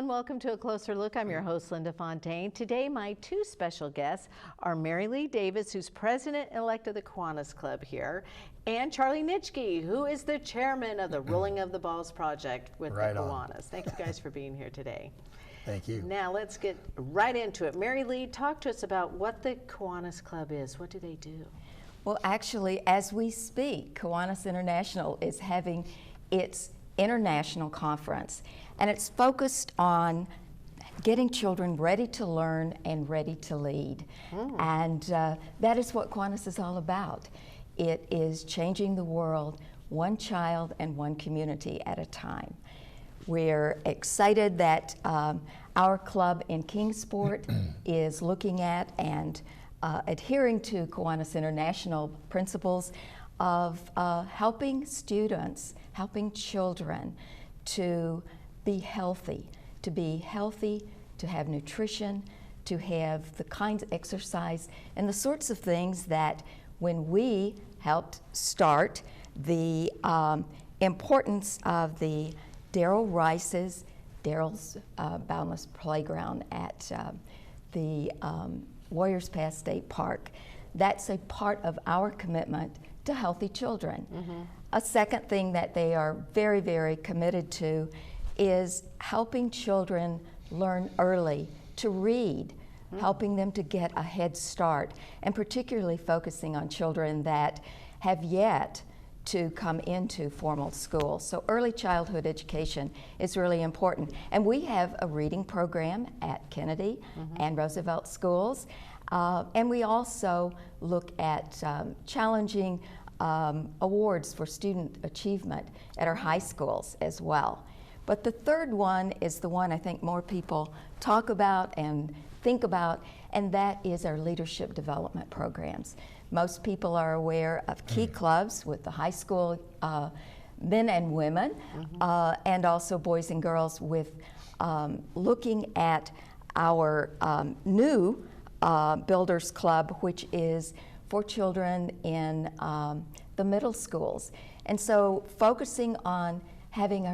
and welcome to A Closer Look. I'm your host, Linda Fontaine. Today, my two special guests are Mary Lee Davis, who's president-elect of the Kiwanis Club here, and Charlie Nitschke, who is the chairman of the Rolling of the Balls Project with the Kiwanis. Thank you guys for being here today. Thank you. Now, let's get right into it. Mary Lee, talk to us about what the Kiwanis Club is. What do they do? Well, actually, as we speak, Kiwanis International is having its international conference, and it's focused on getting children ready to learn and ready to lead. And that is what Kiwanis is all about. It is changing the world one child and one community at a time. We're excited that our club in Kingsport is looking at and adhering to Kiwanis International principles of helping students, helping children to be healthy, to have nutrition, to have the kinds of exercise and the sorts of things that when we helped start the importance of the Daryl's Boundless Playground at the Warriors Pass State Park. That's a part of our commitment to healthy children. A second thing that they are very, very committed to is helping children learn early to read, helping them to get a head start, and particularly focusing on children that have yet to come into formal school. So early childhood education is really important. And we have a reading program at Kennedy and Roosevelt schools. And we also look at challenging awards for student achievement at our high schools as well. But the third one is the one I think more people talk about and think about, and that is our leadership development programs. Most people are aware of key clubs with the high school men and women, and also boys and girls with looking at our new Builders Club, which is for children in the middle schools. And so focusing on having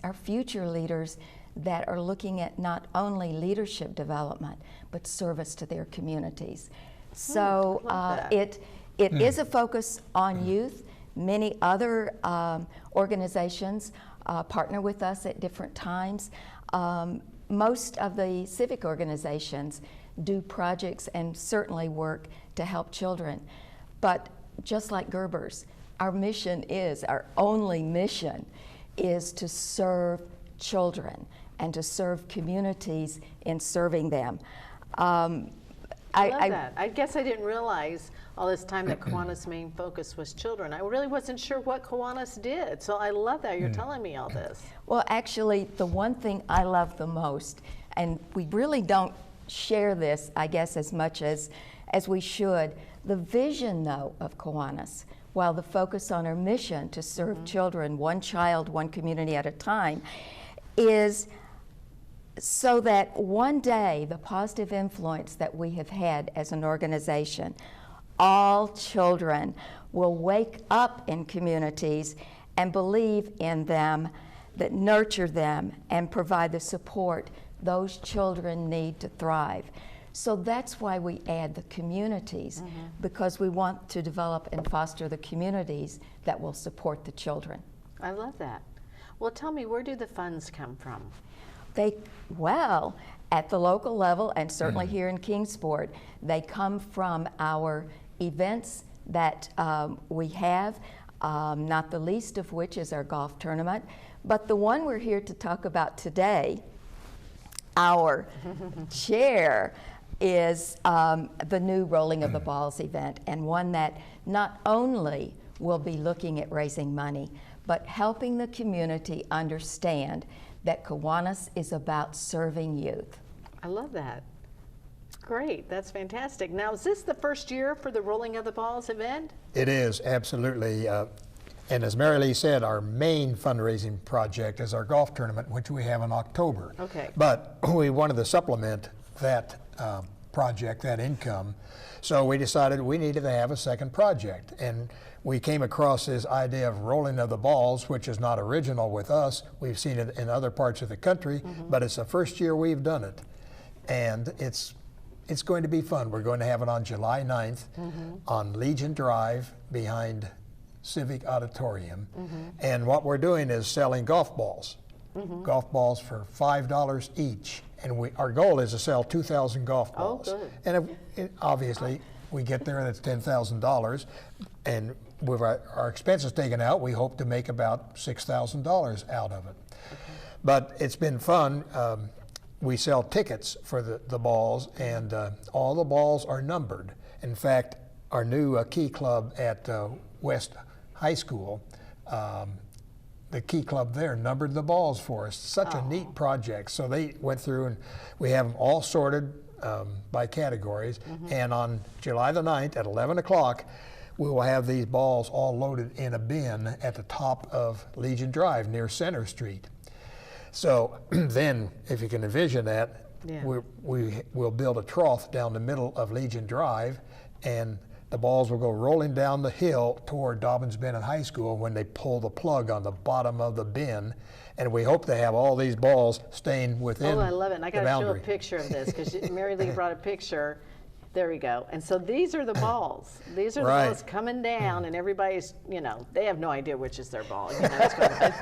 our future leaders that are looking at not only leadership development, but service to their communities. So it is a focus on youth. Many other organizations partner with us at different times. Most of the civic organizations do projects and certainly work to help children. But just like Gerber's, our only mission is to serve children and to serve communities in serving them. I love that. I guess I didn't realize all this time that Kiwanis' main focus was children. I really wasn't sure what Kiwanis did, so I love that you're telling me all this. Well, actually, the one thing I love the most, and we really don't share this, I guess, as much as we should, the vision, though, of Kiwanis, while the focus on our mission to serve children, one child, one community at a time, is so that one day the positive influence that we have had as an organization, all children will wake up in communities and believe in them, that nurture them and provide the support those children need to thrive. So that's why we add the communities, because we want to develop and foster the communities that will support the children. I love that. Well, tell me, where do the funds come from? Well, at the local level and certainly here in Kingsport, they come from our events that we have, not the least of which is our golf tournament. But the one we're here to talk about today, our chair, is the new Rolling of the Balls event, and one that not only will be looking at raising money, but helping the community understand that Kiwanis is about serving youth. I love that. Great, that's fantastic. Now, is this the first year for the Rolling of the Balls event? It is, absolutely. And as Mary Lee said, our main fundraising project is our golf tournament, which we have in October. Okay. But we wanted to supplement that project, that income, so we decided we needed to have a second project. And we came across this idea of rolling of the balls, which is not original with us. We've seen it in other parts of the country, but it's the first year we've done it. And it's going to be fun. We're going to have it on July 9th on Legion Drive behind Civic Auditorium. And what we're doing is selling golf balls. Golf balls for $5 each. And our goal is to sell 2,000 golf balls. Oh, good. And obviously, we get there, that's $10,000. And with our expenses taken out, we hope to make about $6,000 out of it. But it's been fun. We sell tickets for the balls, and all the balls are numbered. In fact, our new Key Club at West High School, the Key Club there numbered the balls for us. Such a neat project. So they went through, and we have them all sorted by categories. And on July the 9th at 11 o'clock, we will have these balls all loaded in a bin at the top of Legion Drive near Center Street. So then, if you can envision that, we'll build a trough down the middle of Legion Drive, and the balls will go rolling down the hill toward Dobbins Bennett High School when they pull the plug on the bottom of the bin. And we hope to have all these balls staying within the boundary. Oh, I love it. And I got to show a picture of this because Mary Lee brought a picture. There we go. And so these are the balls. These are the balls coming down, and everybody's, they have no idea which is their ball. It's going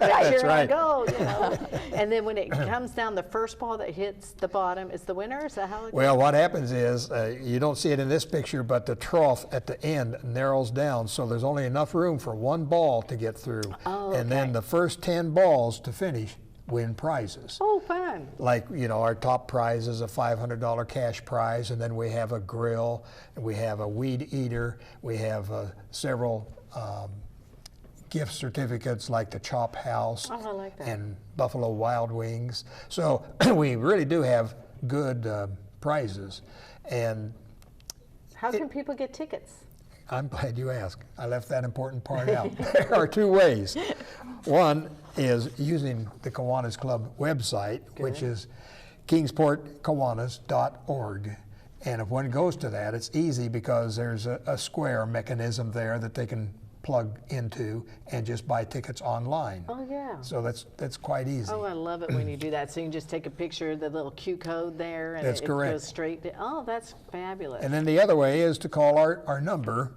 That's right. Go, And then when it comes down, the first ball that hits the bottom is the winner? Is that how it goes? Well, what happens is, you don't see it in this picture, but the trough at the end narrows down, so there's only enough room for one ball to get through. Oh, and then the first 10 balls to finish win prizes. Oh, fun. Like, our top prize is a $500 cash prize, and then we have a grill, and we have a weed eater, we have several gift certificates like the Chop House I like that. and Buffalo Wild Wings. So we really do have good prizes. And How can people get tickets? I'm glad you asked. I left that important part out. There are two ways. One is using the Kiwanis Club website, which is kingsportkiwanis.org. And if one goes to that, it's easy because there's a square mechanism there that they can plug into and just buy tickets online. Oh, yeah. So that's quite easy. Oh, I love it when you do that. So you can just take a picture of the little Q code there, and That's it correct. goes straight to, oh, that's fabulous. And then the other way is to call our number,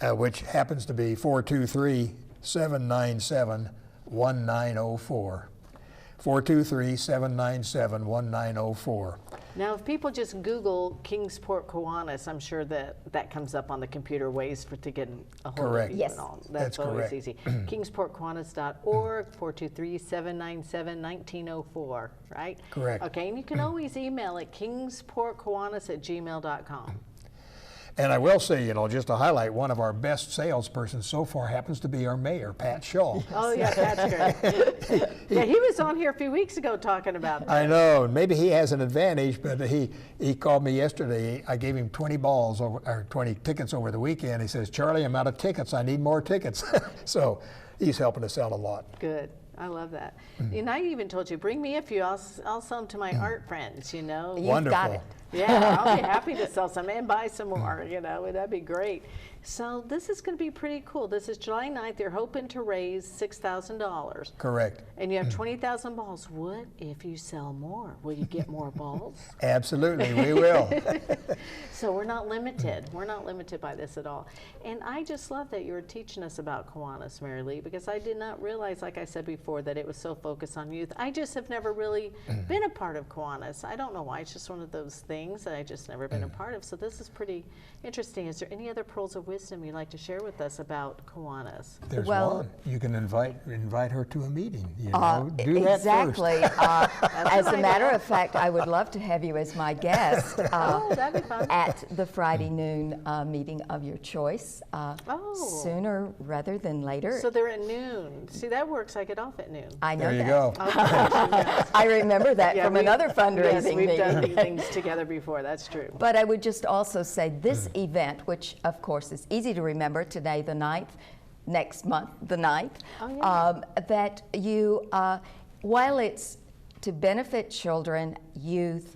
which happens to be 423-797-1904. 423-797-1904. Now, if people just Google Kingsport Kiwanis, I'm sure that comes up on the computer, ways to get a hold Correct. of you. Yes. And all. That's always correct. easy. Kingsportkiwanis.org, 423-797-1904, right? Correct. Okay, and you can always email at kingsportkiwanis@gmail.com. And I will say, just to highlight, one of our best salespersons so far happens to be our mayor, Pat Shaw. Oh, yeah, that's great. Yeah, he was on here a few weeks ago talking about that. I know. Maybe he has an advantage, but he called me yesterday. I gave him 20 tickets over the weekend. He says, "Charlie, I'm out of tickets. I need more tickets." So he's helping us out a lot. Good. I love that. And I even told you, bring me a few. I'll sell them to my art friends, You've Wonderful. got it. Yeah, I'll be happy to sell some and buy some more, that'd be great. So this is going to be pretty cool. This is July 9th. They're hoping to raise $6,000. Correct. And you have 20,000 balls. What if you sell more? Will you get more balls? Absolutely, we will. So we're not limited. We're not limited by this at all. And I just love that you were teaching us about Kiwanis, Mary Lee, because I did not realize, like I said before, that it was so focused on youth. I just have never really been a part of Kiwanis. I don't know why. It's just one of those things that I just never been a part of. So this is pretty interesting. Is there any other pearls of wisdom you'd like to share with us about Kiwanis? There's Well- one. You can invite her to a meeting. Do Exactly. that first. As a matter of fact, I would love to have you as my guest Oh, that'd be fun. at the Friday noon meeting of your choice, Oh. sooner rather than later. So they're at noon. See, that works. I get off at noon. I know There you that. go. I remember that from another Yes, fundraising we've done meeting. things together before. That's true. But I would just also say this event, which of course is easy to remember, today the 9th, next month the 9th, Oh, yeah. that you, while it's to benefit children, youth,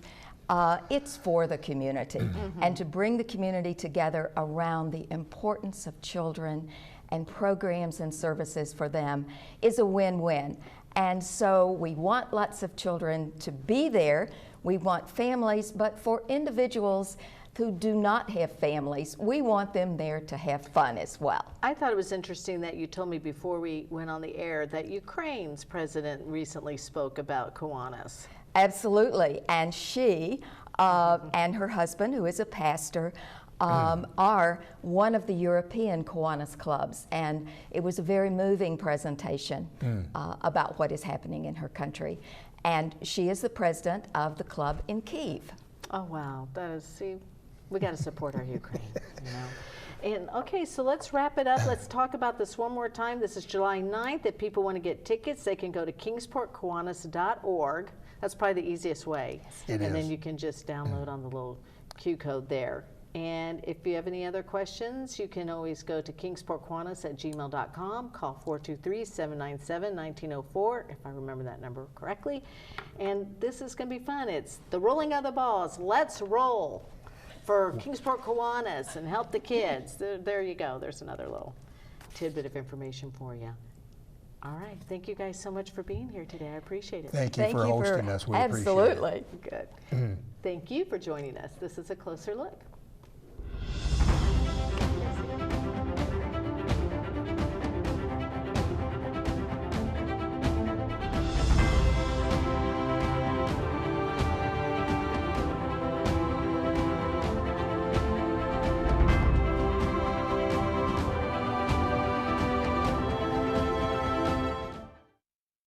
It's for the community, and to bring the community together around the importance of children and programs and services for them is a win-win. And so we want lots of children to be there. We want families, but for individuals who do not have families, we want them there to have fun as well. I thought it was interesting that you told me before we went on the air that Ukraine's president recently spoke about Kiwanis. Absolutely, and she and her husband, who is a pastor, are one of the European Kiwanis clubs, and it was a very moving presentation about what is happening in her country. And she is the president of the club in Kyiv. Oh wow, that is, see, we got to support our Ukraine, you know. And okay, so let's wrap it up. Let's talk about this one more time. This is July 9th. If people want to get tickets, they can go to kingsportkiwanis.org. That's probably the easiest way. It and is. then you can just download on the little Q code there. And if you have any other questions, you can always go to kingsportkiwanis@gmail.com, call 423-797-1904, if I remember that number correctly. And this is going to be fun. It's the rolling of the balls. Let's roll for Kingsport Kiwanis and help the kids. There you go. There's another little tidbit of information for you. All right. Thank you guys so much for being here today. I appreciate it. Thank you for hosting us. We appreciate it. Absolutely. Good. Thank you for joining us. This is A Closer Look.